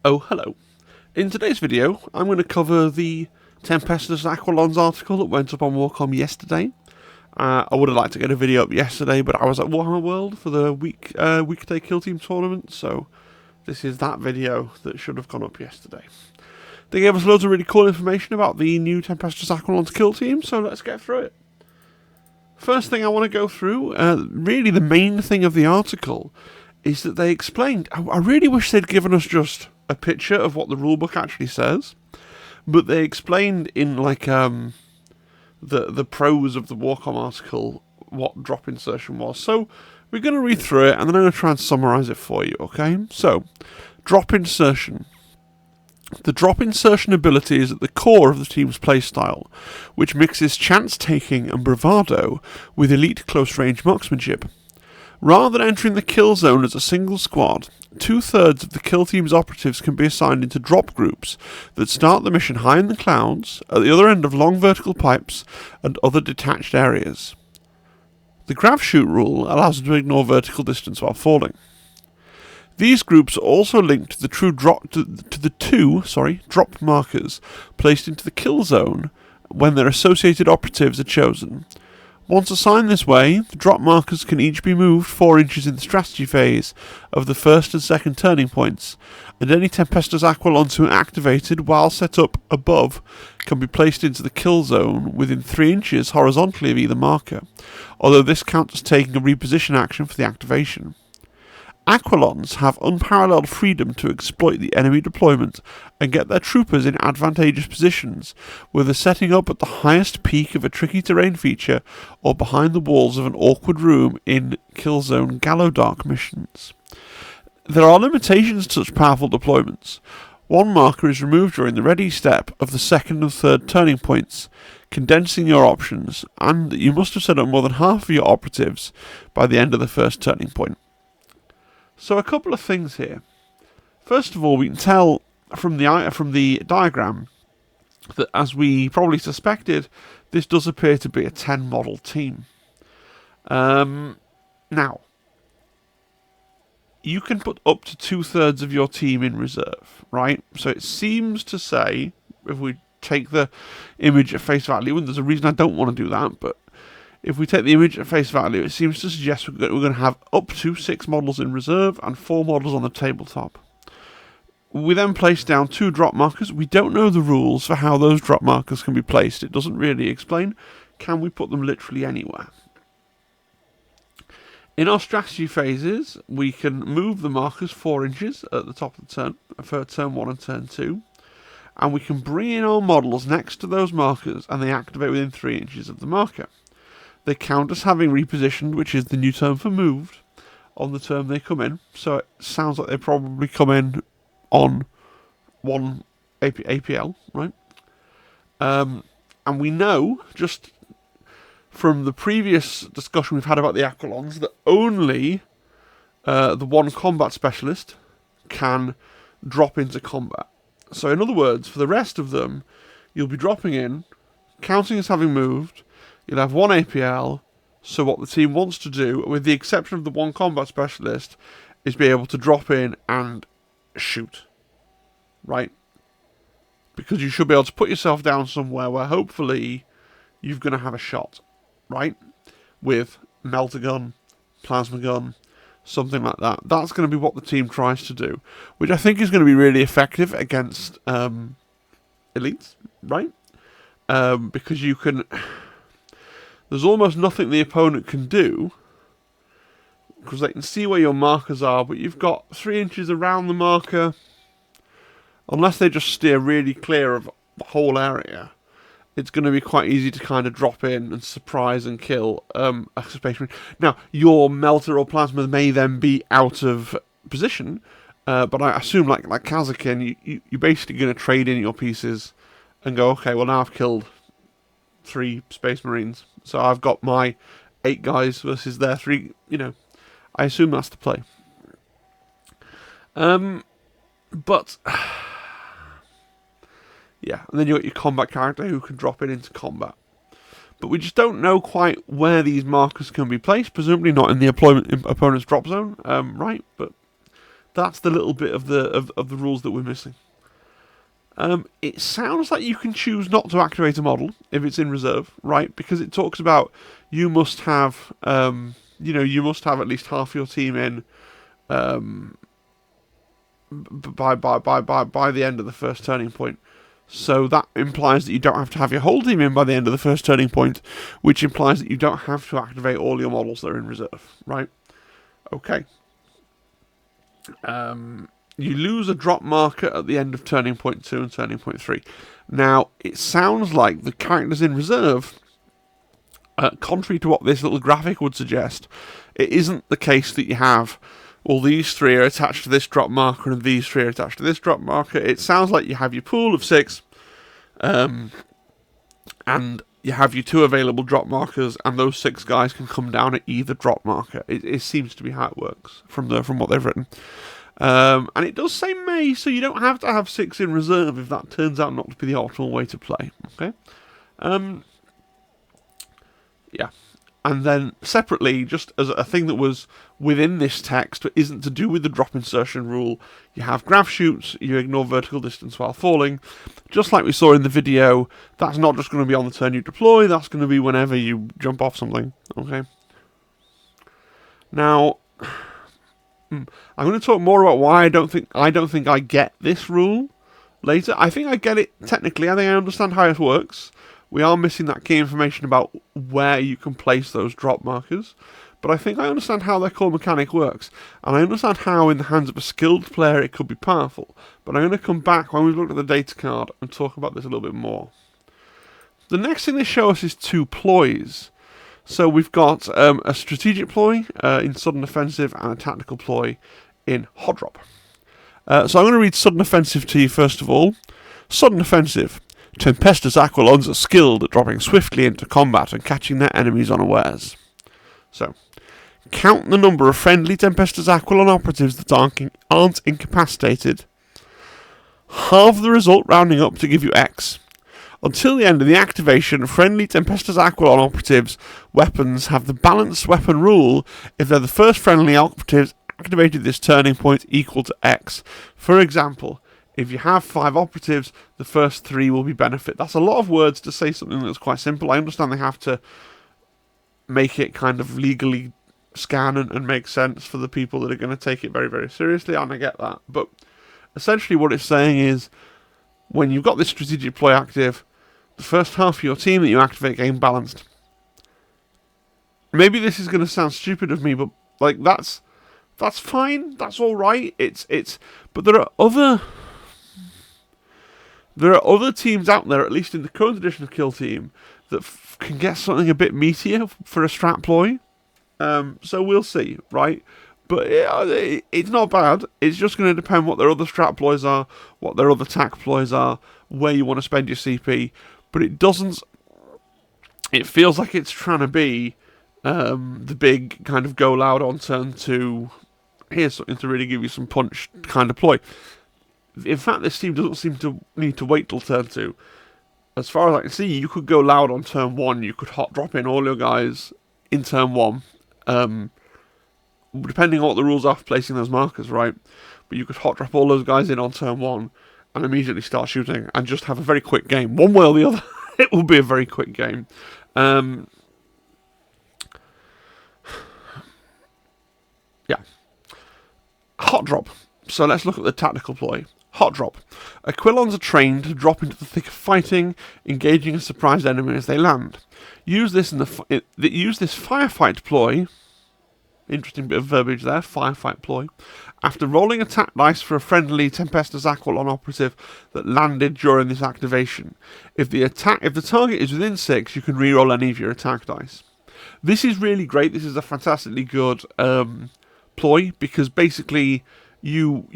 Oh, hello. In today's video, I'm going to cover the Tempestus Aquilons article that went up on Warcom yesterday. I would have liked to get a video up yesterday, but I was at Warhammer World for the weekday kill team tournament, so this is that video that should have gone up yesterday. They gave us loads of really cool information about the new Tempestus Aquilons kill team, so let's get through it. First thing I want to go through, really the main thing of the article, is that they explained. I really wish they'd given us just a picture of what the rulebook actually says, but they explained in like the prose of the Warcom article what drop insertion was. So we're going to read through it, and then I'm going to try and summarise it for you, okay? So, drop insertion. The drop insertion ability is at the core of the team's playstyle, which mixes chance-taking and bravado with elite close-range marksmanship. Rather than entering the kill zone as a single squad, 2/3 of the kill team's operatives can be assigned into drop groups that start the mission high in the clouds, at the other end of long vertical pipes, and other detached areas. The grav shoot rule allows them to ignore vertical distance while falling. These groups are also linked to the two drop markers placed into the kill zone when their associated operatives are chosen. Once assigned this way, the drop markers can each be moved 4 inches in the strategy phase of the first and second turning points, and any Tempestus Aquilons who are activated while set up above can be placed into the kill zone within 3 inches horizontally of either marker, although this counts as taking a reposition action for the activation. Aquilons have unparalleled freedom to exploit the enemy deployment and get their troopers in advantageous positions, whether setting up at the highest peak of a tricky terrain feature or behind the walls of an awkward room in Killzone Gallodark missions. There are limitations to such powerful deployments. One marker is removed during the ready step of the second and third turning points, condensing your options, and you must have set up more than half of your operatives by the end of the first turning point. So a couple of things here. First of all, we can tell from the diagram that, as we probably suspected, this does appear to be a 10 model team. Now, you can put up to 2/3 of your team in reserve, right? So it seems to say, if we take the image at face value, and there's a reason I don't want to do that, but if we take the image at face value, it seems to suggest we're going to have up to 6 models in reserve and 4 models on the tabletop. We then place down 2 drop markers. We don't know the rules for how those drop markers can be placed. It doesn't really explain. Can we put them literally anywhere? In our strategy phases, we can move the markers 4 inches at the top of the turn, for turn 1 and turn 2. And we can bring in our models next to those markers, and they activate within 3 inches of the marker. They count as having repositioned, which is the new term for moved, on the term they come in. So it sounds like they probably come in on 1 APL, right? And we know, just from the previous discussion we've had about the Aquilons, that only the 1 combat specialist can drop into combat. So in other words, for the rest of them, you'll be dropping in, counting as having moved. You'll have 1 APL, so what the team wants to do, with the exception of the 1 combat specialist, is be able to drop in and shoot. Right? Because you should be able to put yourself down somewhere where hopefully you're going to have a shot. Right? With melter gun, plasma gun, something like that. That's going to be what the team tries to do, which I think is going to be really effective against elites, right? Because you can... There's almost nothing the opponent can do, because they can see where your markers are, but you've got 3 inches around the marker. Unless they just steer really clear of the whole area, it's going to be quite easy to kind of drop in and surprise and kill a space marine. Now, your melter or plasma may then be out of position, but I assume, like Kazakin, you're basically going to trade in your pieces and go, okay, well now I've killed 3 space marines, so I've got my 8 guys versus their 3, I assume that's the play. But yeah, and then you got your combat character who can drop into combat. But we just don't know quite where these markers can be placed, presumably not in the opponent's drop zone, right? But That's the little bit of the rules that we're missing. It sounds like you can choose not to activate a model if it's in reserve, right? Because it talks about you must have, you must have at least half your team in by the end of the first turning point. So that implies that you don't have to have your whole team in by the end of the first turning point, which implies that you don't have to activate all your models that are in reserve, right? Okay. You lose a drop marker at the end of turning point 2 and turning point 3. Now, it sounds like the characters in reserve, contrary to what this little graphic would suggest, it isn't the case that you have, well, these 3 are attached to this drop marker and these 3 are attached to this drop marker. It sounds like you have your pool of 6, and you have your 2 available drop markers, and those 6 guys can come down at either drop marker. It seems to be how it works from what they've written. And it does say may, so you don't have to have 6 in reserve if that turns out not to be the optimal way to play. Okay. Yeah. And then separately, just as a thing that was within this text but isn't to do with the drop insertion rule, you have graph shoots, you ignore vertical distance while falling. Just like we saw in the video, that's not just going to be on the turn you deploy, that's going to be whenever you jump off something. Okay. Now, I'm going to talk more about why I don't think I get this rule later. I think I get it technically. I think I understand how it works. We are missing that key information about where you can place those drop markers, but I think I understand how their core mechanic works, and I understand how in the hands of a skilled player it could be powerful. But I'm going to come back when we've looked at the data card and talk about this a little bit more. The next thing they show us is 2 ploys. So we've got a strategic ploy in sudden offensive and a tactical ploy in hot drop. So I'm going to read sudden offensive to you first of all. Sudden offensive. Tempestus Aquilons are skilled at dropping swiftly into combat and catching their enemies unawares. So, count the number of friendly Tempestus Aquilon operatives that aren't incapacitated. Halve the result rounding up to give you X. Until the end of the activation, friendly Tempestus Aquilon operatives' weapons have the balanced weapon rule if they're the first friendly operatives activated this turning point equal to X. For example, if you have 5 operatives, the first 3 will be benefit. That's a lot of words to say something that's quite simple. I understand they have to make it kind of legally scan and make sense for the people that are going to take it very, very seriously, and I get that. But essentially what it's saying is, when you've got this strategic ploy active, the first half of your team that you activate game balanced. Maybe this is going to sound stupid of me, but like that's fine. That's all right. But there are other teams out there, at least in the current edition of Kill Team, that can get something a bit meatier for a strat ploy. So we'll see, right? But it's not bad. It's just going to depend what their other strat ploys are, what their other tack ploys are, where you want to spend your CP. But it doesn't. It feels like it's trying to be the big kind of go loud on turn 2. Here's something to really give you some punch kind of ploy. In fact, this team doesn't seem to need to wait till turn 2. As far as I can see, you could go loud on turn 1. You could hot drop in all your guys in turn 1. Depending on what the rules are for placing those markers, right? But you could hot drop all those guys in on turn 1 and immediately start shooting and just have a very quick game. One way or the other, it will be a very quick game. Yeah. Hot drop. So let's look at the tactical ploy. Hot drop. Aquilons are trained to drop into the thick of fighting, engaging a surprised enemy as they land. Use this firefight ploy. Interesting bit of verbiage there. Firefight ploy. After rolling attack dice for a friendly Tempestus Aquilon operative that landed during this activation. If the target is within 6, you can reroll any of your attack dice. This is really great. This is a fantastically good ploy because basically you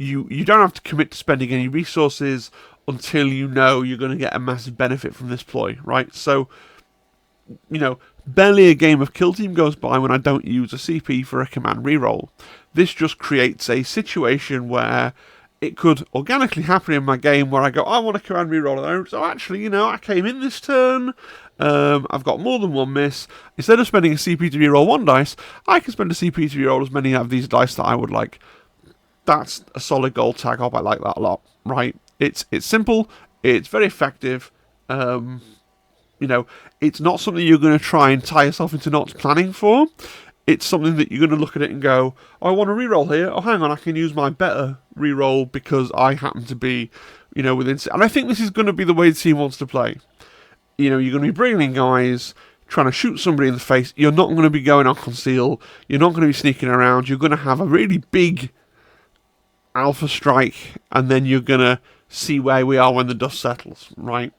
don't have to commit to spending any resources until you know you're going to get a massive benefit from this ploy, right? So, barely a game of Kill Team goes by when I don't use a CP for a command reroll. This just creates a situation where it could organically happen in my game where I go, I want a command reroll. So actually, I came in this turn, I've got more than one miss. Instead of spending a CP to reroll 1 dice, I can spend a CP to reroll as many of these dice that I would like. that's a solid gold tag up. I like that a lot, right? It's simple, it's very effective. You know, it's not something you're going to try and tie yourself into knots planning for. It's something that you're going to look at it and go, oh, I want to reroll here. Oh, hang on, I can use my better reroll because I happen to be, you know, within. And I think this is going to be the way the team wants to play. You know, you're going to be bringing in guys trying to shoot somebody in the face. You're not going to be going on conceal. You're not going to be sneaking around. You're going to have a really big alpha strike, and then you're going to see where we are when the dust settles, right?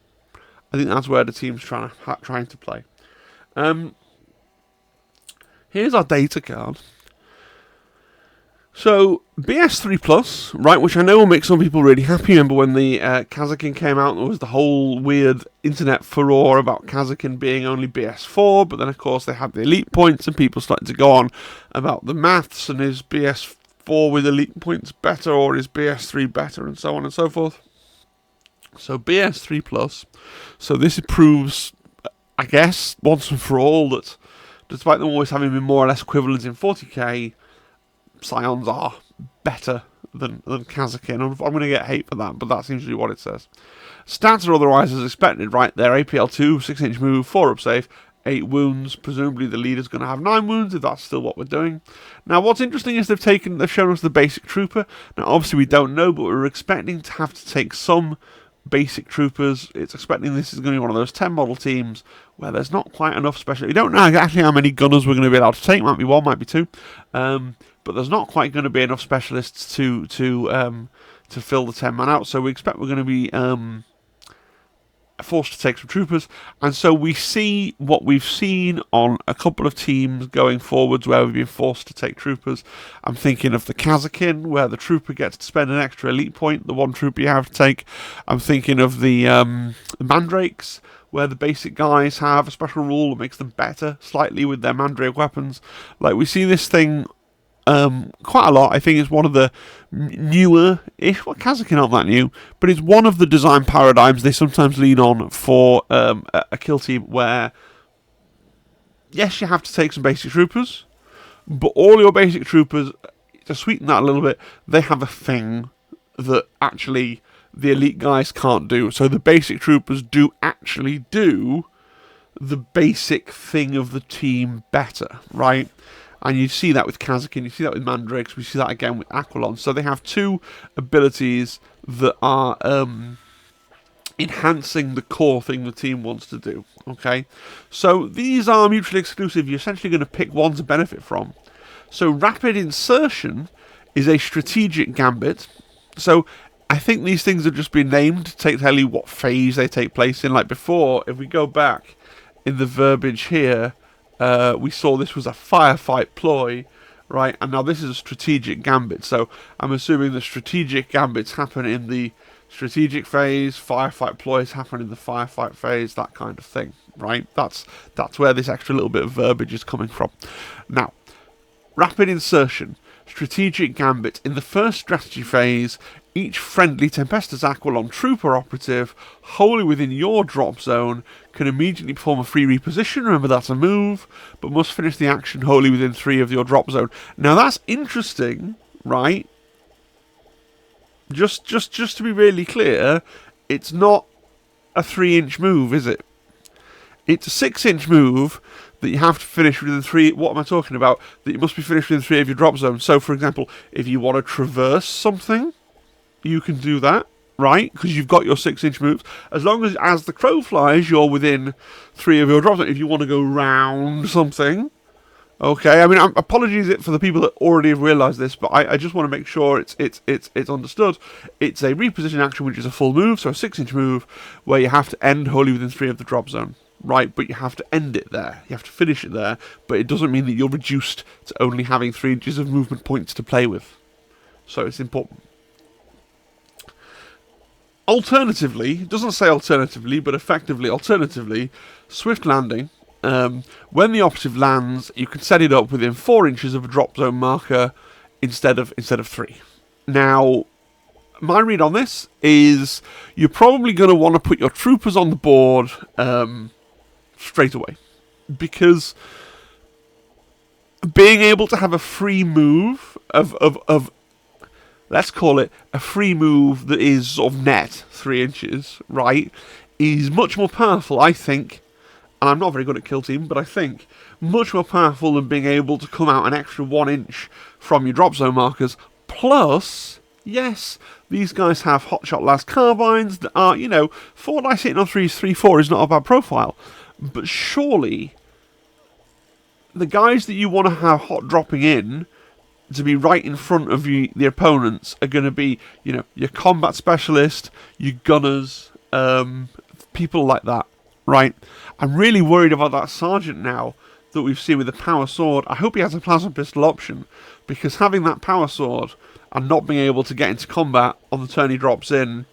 I think that's where the team's trying to play. Here's our data card. So, BS3 Plus, right, which I know will make some people really happy. Remember when the Kazakin came out, there was the whole weird internet furore about Kazakin being only BS4, but then of course they had the elite points and people started to go on about the maths and is BS4 with elite points better or is BS3 better and so on and so forth. So BS3 Plus, so this proves, I guess, once and for all that despite them always having been more or less equivalent in 40k, Scions are better than Kazakin. I'm going to get hate for that, but that seems to be what it says. Stats are otherwise as expected, right? They're APL 2, 6-inch move, 4-up save, 8 wounds. Presumably the leader's going to have 9 wounds, if that's still what we're doing. Now, what's interesting is they've shown us the basic trooper. Now, obviously we don't know, but we're expecting to have to take some basic troopers. It's expecting this is going to be one of those 10 model teams where there's not quite enough special. You don't know exactly how many gunners we're going to be allowed to take. Might be 1, might be 2. But there's not quite going to be enough specialists to fill the 10-man out. So we expect we're going to be forced to take some troopers, and so we see what we've seen on a couple of teams going forwards where we've been forced to take troopers. I'm thinking of the Kazakin, where the trooper gets to spend an extra elite point, the one trooper you have to take. I'm thinking of the Mandrakes, where the basic guys have a special rule that makes them better slightly with their Mandrake weapons. Like, we see this thing quite a lot. I think it's one of the newer-ish, well, Kazakin aren't that new, but it's one of the design paradigms they sometimes lean on for a kill team where, yes, you have to take some basic troopers, but all your basic troopers, to sweeten that a little bit, they have a thing that actually the elite guys can't do. So the basic troopers do actually do the basic thing of the team better, right? And you see that with Kazakin, you see that with Mandrakes, we see that again with Aquilons. So they have 2 abilities that are enhancing the core thing the team wants to do, okay? So these are mutually exclusive. You're essentially going to pick one to benefit from. So rapid insertion is a strategic gambit. So I think these things have just been named to tell you what phase they take place in. Like before, if we go back in the verbiage here, we saw this was a firefight ploy, right? And now this is a strategic gambit. So I'm assuming the strategic gambits happen in the strategic phase, firefight ploys happen in the firefight phase, that kind of thing, right? That's where this extra little bit of verbiage is coming from. Now, rapid insertion, strategic gambit. In the first strategy phase, each friendly Tempestus Aquilon trooper operative wholly within your drop zone can immediately perform a free reposition. Remember, that's a move, but must finish the action wholly within 3 of your drop zone. Now that's interesting, right? Just to be really clear, it's not a 3-inch move, is it? It's a 6-inch move that you have to finish within 3. What am I talking about? That you must be finished within 3 of your drop zone. So, for example, if you want to traverse something, you can do that, right? Because you've got your 6-inch moves. As long as the crow flies, you're within 3 of your drop zone. If you want to go round something, okay. I mean, apologies for the people that already have realised this, but I just want to make sure it's understood. It's a reposition action, which is a full move, so a 6-inch move, where you have to end wholly within 3 of the drop zone, right? But you have to end it there. You have to finish it there, but it doesn't mean that you're reduced to only having 3 inches of movement points to play with. So it's important. Alternatively, it doesn't say alternatively, but effectively, alternatively, swift landing. When the operative lands, you can set it up within 4 inches of a drop zone marker instead of 3. Now, my read on this is you're probably going to want to put your troopers on the board straight away, because being able to have a free move of let's call it a free move that is sort of net 3 inches, right, is much more powerful, I think, and I'm not very good at kill team, but I think much more powerful than being able to come out an extra 1 inch from your drop zone markers. Plus, yes, these guys have hotshot las carbines that are, 4 dice hitting on 3s, 3-4 is not a bad profile. But surely, the guys that you want to have hot dropping in to be right in front of the opponents are going to be, your combat specialist, your gunners, people like that, right? I'm really worried about that sergeant now that we've seen with the power sword. I hope he has a plasma pistol option, because having that power sword and not being able to get into combat on the turn he drops in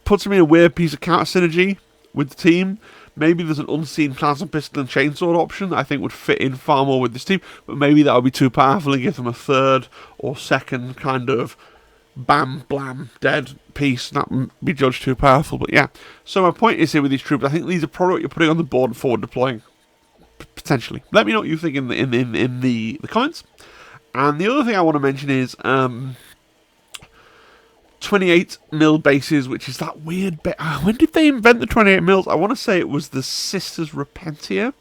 puts him in a weird piece of counter synergy with the team. Maybe there's an unseen plasma pistol and chainsaw option that I think would fit in far more with this team, but maybe that would be too powerful and give them a third or second kind of bam, blam, dead piece. That would be judged too powerful, but yeah. So my point is here with these troops, I think these are probably what you're putting on the board and forward deploying, potentially. Let me know what you think in the comments. And the other thing I want to mention is 28mm bases, which is that weird bit. When did they invent the 28mm? I want to say it was the Sisters Repentia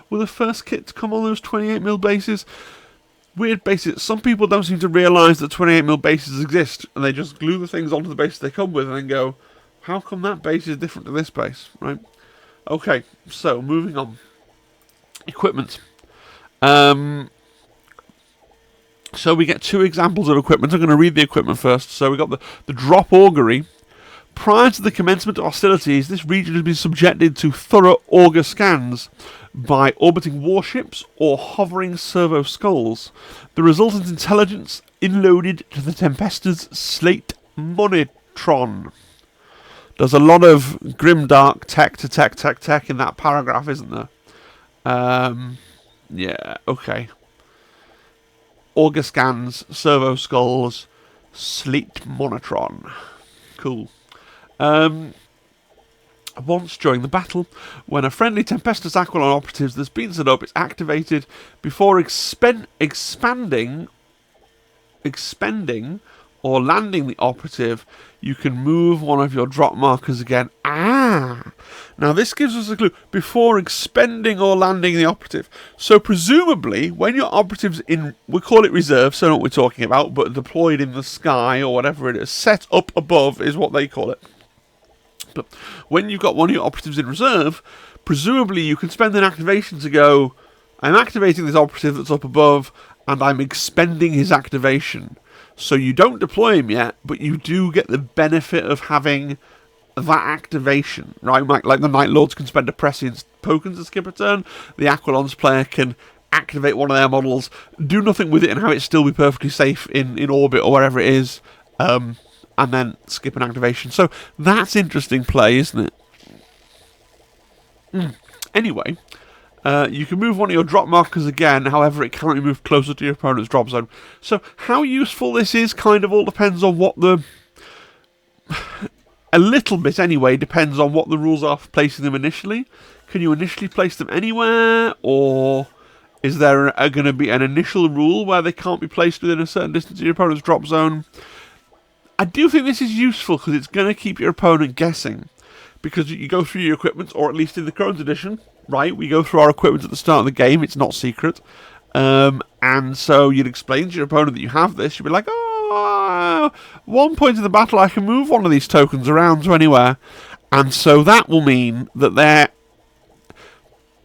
were the first kit to come on those 28mm bases. Weird bases. Some people don't seem to realise that 28mm bases exist, and they just glue the things onto the base they come with and then go, how come that base is different to this base, right? Okay, so moving on. Equipment. So we get 2 examples of equipment. I'm going to read the equipment first. So we got the drop augury. Prior to the commencement of hostilities, this region has been subjected to thorough auger scans by orbiting warships or hovering servo skulls. The resultant intelligence inloaded to the Tempestus slate monitron. There's a lot of grimdark tech in that paragraph, isn't there? Yeah, okay. Auger scans, servo skulls, slate monitron. Cool. Once during the battle, when a friendly Tempestus Aquilon operative that's been set up is activated before expending or landing the operative, you can move one of your drop markers again. Now this gives us a clue. Before expending or landing the operative. So presumably, when your operative's in, we call it reserve, so I know what we're talking about, but deployed in the sky or whatever it is, set up above is what they call it. But when you've got one of your operatives in reserve, presumably you can spend an activation to go, I'm activating this operative that's up above, and I'm expending his activation. So you don't deploy him yet, but you do get the benefit of having that activation, right? Like the Night Lords can spend a prescient token to skip a turn, the Aquilons player can activate one of their models, do nothing with it and have it still be perfectly safe in orbit or wherever it is, and then skip an activation. So that's interesting play, isn't it? Anyway, you can move one of your drop markers again, however it cannot be moved closer to your opponent's drop zone. So how useful this is kind of all depends on what the... A little bit anyway depends on what the rules are for placing them initially. Can you initially place them anywhere, or is there going to be an initial rule where they can't be placed within a certain distance of your opponent's drop zone? I do think this is useful because it's going to keep your opponent guessing. Because you go through your equipment, or at least in the current edition, right? We go through our equipment at the start of the game, it's not secret. And so you'd explain to your opponent that you have this, you'd be like, oh, 1 point in the battle I can move one of these tokens around to anywhere. And so that will mean that they're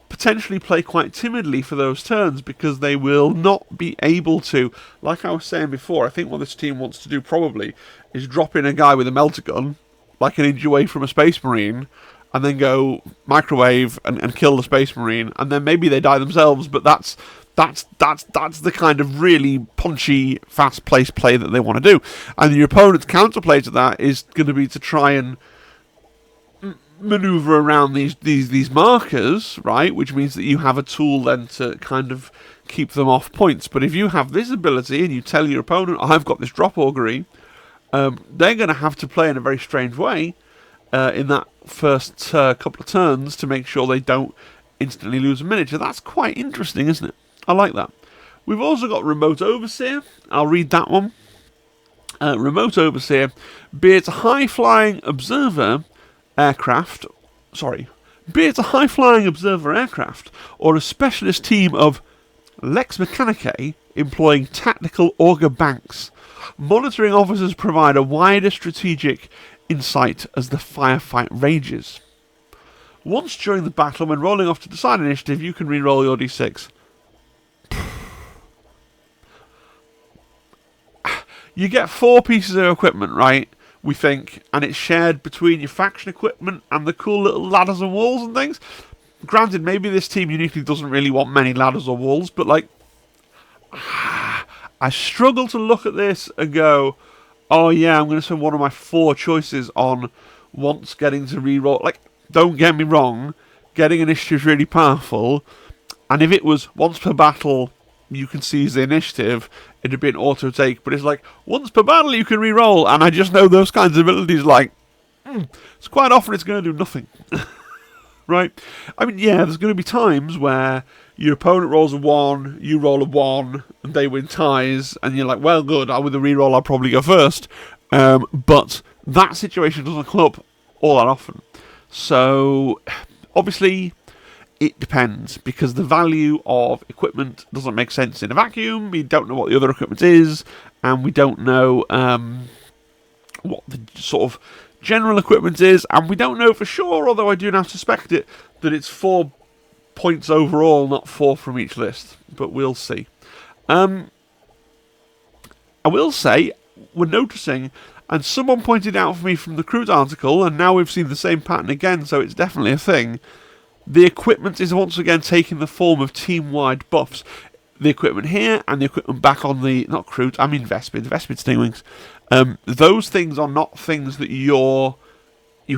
potentially play quite timidly for those turns, because they will not be able to, like I was saying before, I think what this team wants to do probably is drop in a guy with a melter gun, like an inch away from a Space Marine, and then go microwave and kill the Space Marine, and then maybe they die themselves, but that's the kind of really punchy, fast-paced play that they want to do. And your opponent's counterplay to that is going to be to try and maneuver around these markers, right? Which means that you have a tool then to kind of keep them off points. But if you have this ability and you tell your opponent, I've got this drop augury, they're going to have to play in a very strange way in that first couple of turns to make sure they don't instantly lose a miniature. That's quite interesting, isn't it? I like that. We've also got Remote Overseer. I'll read that one. remote overseer, be it a high-flying observer aircraft, or a specialist team of Lex Mechanicae employing tactical auger banks. Monitoring officers provide a wider strategic insight as the firefight rages. Once during the battle, when rolling off to decide initiative, you can re-roll your d6. You get 4 pieces of equipment, right? We think, and it's shared between your faction equipment and the cool little ladders and walls and things. Granted, maybe this team uniquely doesn't really want many ladders or walls, but like, I struggle to look at this and go, oh yeah, I'm going to spend one of my 4 choices on once getting to reroll. Like, don't get me wrong, getting initiative is really powerful, and if it was once per battle you can seize the initiative, it'd be an auto take, but it's like, once per battle you can re-roll, and I just know those kinds of abilities, like, it's quite often it's going to do nothing. Right? I mean, yeah, there's going to be times where your opponent rolls a 1, you roll a 1, and they win ties, and you're like, well, good, with a re-roll I'll probably go first. But that situation doesn't come up all that often. So, obviously, it depends, because the value of equipment doesn't make sense in a vacuum. We don't know what the other equipment is, and we don't know what the sort of general equipment is, and we don't know for sure, although I do now suspect it, that it's 4 points overall, not 4 from each list, but we'll see. I will say, we're noticing, and someone pointed out for me from the Cruise article, and now we've seen the same pattern again, so it's definitely a thing. The equipment is once again taking the form of team-wide buffs. The equipment here and the equipment back on the, not Cruise, I mean Vespid Stingwings. Those things are not things that you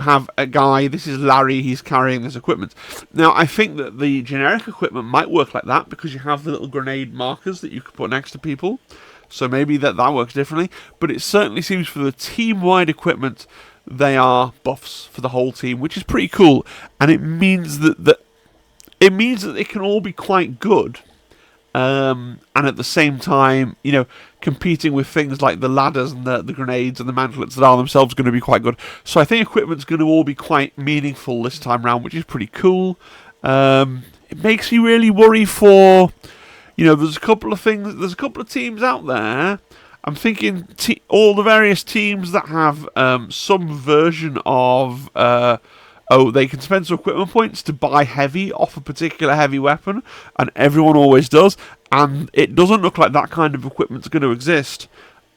have a guy, this is Larry, he's carrying this equipment. Now, I think that the generic equipment might work like that, because you have the little grenade markers that you can put next to people. So maybe that works differently. But it certainly seems for the team-wide equipment, they are buffs for the whole team, which is pretty cool, and it means that they can all be quite good, and at the same time, you know, competing with things like the ladders and the grenades and the mantlets that are themselves going to be quite good. So I think equipment's going to all be quite meaningful this time round, which is pretty cool. It makes me really worry for, you know, there's a couple of teams out there. I'm thinking all the various teams that have some version of, they can spend some equipment points to buy heavy off a particular heavy weapon, and everyone always does, and it doesn't look like that kind of equipment's going to exist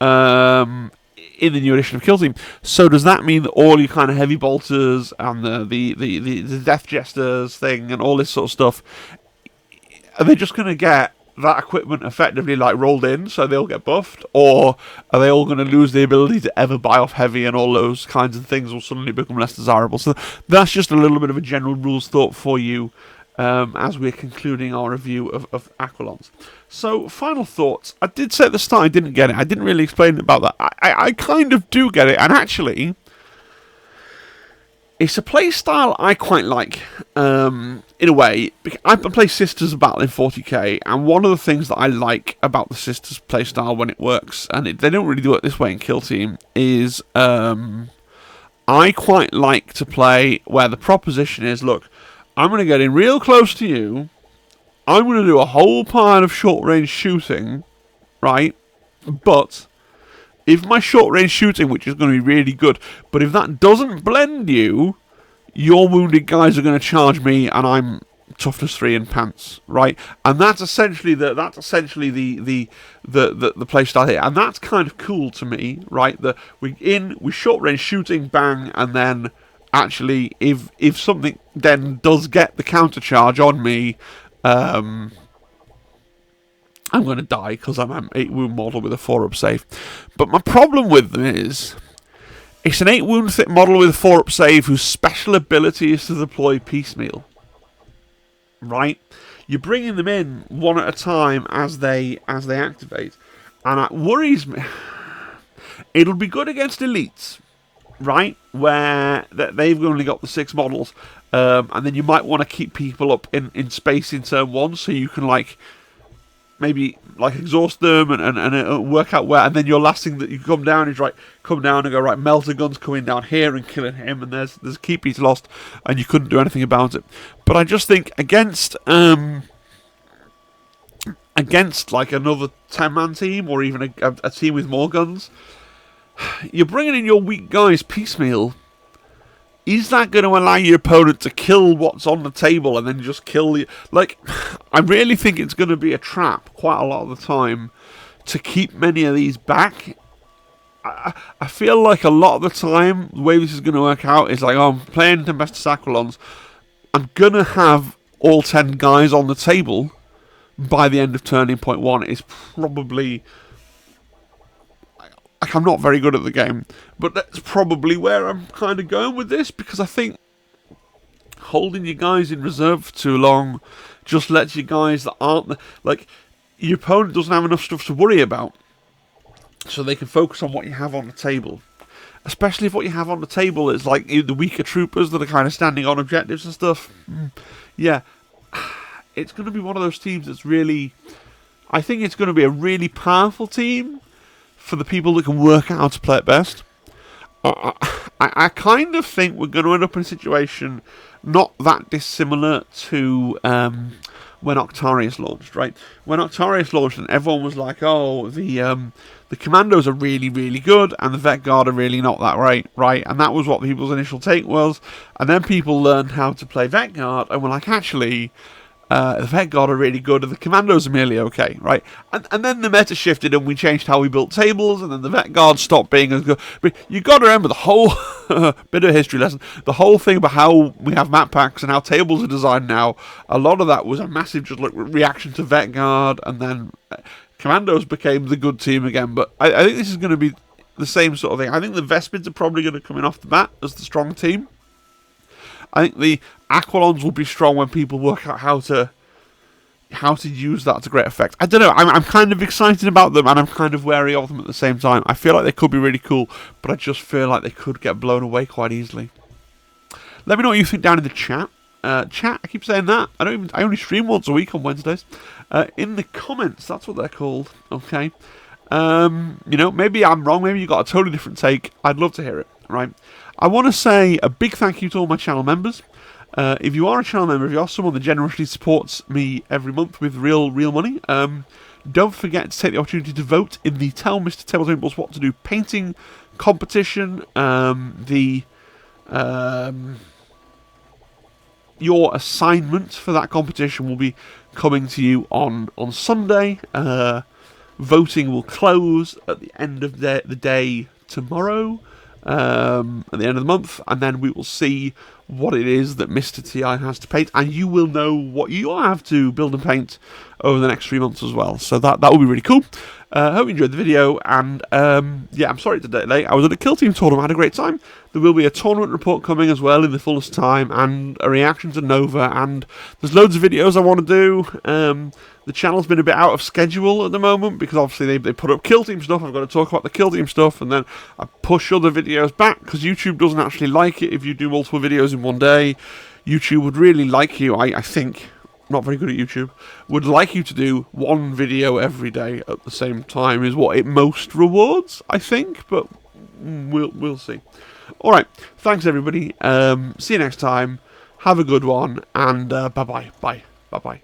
in the new edition of Kill Team. So does that mean that all your kind of heavy bolters and the Death Jesters thing and all this sort of stuff, are they just going to get that equipment effectively like rolled in, so they'll get buffed, or are they all going to lose the ability to ever buy off heavy, and all those kinds of things will suddenly become less desirable? So that's just a little bit of a general rules thought for you as we're concluding our review of Aquilons. So, final thoughts. I did say at the start I didn't get it. I didn't really explain about that. I kind of do get it, and actually, it's a playstyle I quite like, in a way. I play Sisters of Battle in 40k, and one of the things that I like about the Sisters playstyle when it works, and they don't really do it this way in Kill Team, is I quite like to play where the proposition is, look, I'm going to get in real close to you, I'm going to do a whole pile of short-range shooting, right, but if my short-range shooting, which is going to be really good, but if that doesn't blend you, your wounded guys are going to charge me, and I'm toughness 3 in pants, right? And that's essentially the playstyle here, and that's kind of cool to me, right? That we short-range shooting, bang, and then actually, if something then does get the counter charge on me, I'm going to die because I'm an 8 wound model with a 4-up save. But my problem with them is, it's an 8 wound thick model with a 4-up save whose special ability is to deploy piecemeal. Right? You're bringing them in one at a time as they activate, and that worries me. It'll be good against elites, right? Where they've only got the 6 models, and then you might want to keep people up in space in turn 1, so you can like maybe like exhaust them and it'll work out where, and then your last thing that you come down is come down and go right, melter gun's coming down here and killing him, and there's a key piece lost, and you couldn't do anything about it. But I just think against like another 10-man team or even a team with more guns, you're bringing in your weak guys piecemeal. Is that going to allow your opponent to kill what's on the table and then just kill you? Like, I really think it's going to be a trap quite a lot of the time to keep many of these back. I feel like a lot of the time, the way this is going to work out is like, oh, I'm playing Tempestus Aquilons. I'm going to have all 10 guys on the table by the end of turning point 1. It's probably... Like, I'm not very good at the game, but that's probably where I'm kind of going with this, because I think holding your guys in reserve for too long just lets you guys that aren't... Like, your opponent doesn't have enough stuff to worry about, so they can focus on what you have on the table. Especially if what you have on the table is, like, the weaker troopers that are kind of standing on objectives and stuff. Yeah, it's going to be one of those teams that's really... I think it's going to be a really powerful team for the people that can work out how to play it best. I kind of think we're going to end up in a situation not that dissimilar to when Octarius launched, right? When Octarius launched, and everyone was like, oh, the Commandos are really, really good, and the Vet Guard are really not that great, right? And that was what people's initial take was. And then people learned how to play Vet Guard, and were like, actually... the Vet Guard are really good, and the Commandos are merely okay, right? And then the meta shifted, and we changed how we built tables, and then the Vet Guard stopped being as good. But you got to remember the whole bit of a history lesson. The whole thing about how we have map packs and how tables are designed now. A lot of that was a massive just like reaction to Vet Guard, and then Commandos became the good team again. But I think this is going to be the same sort of thing. I think the Vespids are probably going to come in off the bat as the strong team. I think the Aquilons will be strong when people work out how to use that to great effect. I don't know. I'm kind of excited about them, and I'm kind of wary of them at the same time. I feel like they could be really cool, but I just feel like they could get blown away quite easily. Let me know what you think down in the chat. Chat, I keep saying that. I only stream once a week on Wednesdays. In the comments, that's what they're called. Okay. You know, maybe I'm wrong. Maybe you got a totally different take. I'd love to hear it. Right. I want to say a big thank you to all my channel members. If you are a channel member, if you are someone that generously supports me every month with real money, don't forget to take the opportunity to vote in the Tell Mr. Tables What to Do painting competition. Your assignment for that competition will be coming to you on Sunday. Voting will close at the end of the day tomorrow. At the end of the month, and then we will see what it is that Mr. TI has to paint, and you will know what you have to build and paint over the next 3 months as well. So that will be really cool. Hope you enjoyed the video, and yeah, I'm sorry it's a day late. I was at a Kill Team tournament, I had a great time. There will be a tournament report coming as well in the fullest time, and a reaction to Nova, and there's loads of videos I want to do. The channel's been a bit out of schedule at the moment, because obviously they put up Kill Team stuff. I've got to talk about the Kill Team stuff, and then I push other videos back, because YouTube doesn't actually like it if you do multiple videos in one day. YouTube would really like you, I think, not very good at YouTube, would like you to do one video every day at the same time is what it most rewards, I think, but we'll see. Alright, thanks everybody, see you next time, have a good one, and bye-bye, bye-bye.